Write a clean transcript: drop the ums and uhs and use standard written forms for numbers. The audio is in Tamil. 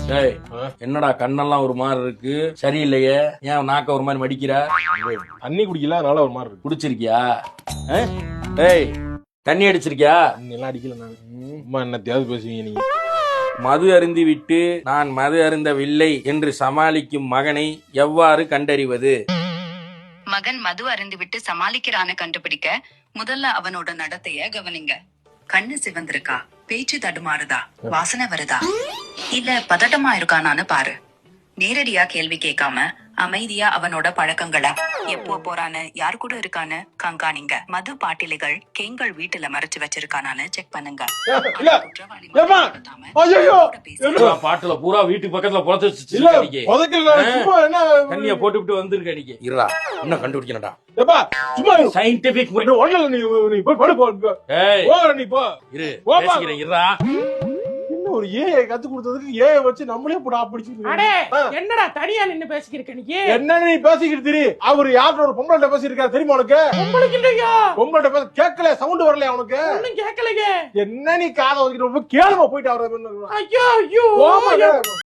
டேய் என்னடா கண்ணெல்லாம் ஒரு மாதிரி இருக்கு, சரியில்லையே, ஏன் நாக்க ஒரு மாதிரி மடிக்கிற? தண்ணி குடிக்கல, அதனால ஒரு மாதிரி இருக்கு. குடிச்சிருக்கியா? டேய் தண்ணி அடிச்சிருக்கியா? தண்ணி எல்லாம் அடிக்கல நான். அம்மா என்னத்தையாவது பேசுவீங்க நீங்க. மது அருந்தி விட்டு நான் மது அருந்தவில்லை என்று சமாளிக்கும் மகனை எவ்வாறு கண்டறிவது? மகன் மது அருந்து விட்டு சமாளிக்கிறான்னு கண்டுபிடிக்க முதல்ல அவனோட நடத்தைய கவனிங்க. கண்ணு சிவந்திருக்கா, பேச்சு தடுமாறுதா, வாசனை வருதா, இல்ல பதட்டமா இருக்கானான்னு பாரு. நேரடியா கேள்வி கேட்காம அமைதியா அவனோட பழக்கங்களா, எப்போ போறான்னு, யாரு கூட இருக்கான்னு கண்காணிங்க. மது பாட்டில்கள் கேங்கள் வீட்டுல மறைச்சு வச்சிருக்கானான்னு செக் பண்ணுங்க. பாட்டுல பூரா வீட்டுக்கு பக்கத்துல தண்ணிய போட்டுவிட்டு வந்திருக்க அன்னைக்கு. இருடா இன்னும் கண்டுபிடிக்கணும்டா. சயின்டிபிக் ஒரு ஏஐ கத்து கொடுத்ததுக்கு ஏஐ வச்சு நம்மளே போட பிடிச்சு. என்னடா தனியா நின்னு பேசிக்கிருக்க நீ? என்ன நீ பேசிக்கிட்டு தெரியும்? அவரு யாரோட ஒரு பொம்பளை பேசிருக்காரு தெரியுமா உனக்கு? உங்களுக்கு இல்லையா? பொம்பளை பேச கேட்கல, சவுண்ட் வரலையா உனக்கு? ஒண்ணும் கேட்கலையே. என்ன நீ காதை ஒதுக்கிட்டு கேளுமா போயிட்டு அவரை. ஐயோ ஐயோ.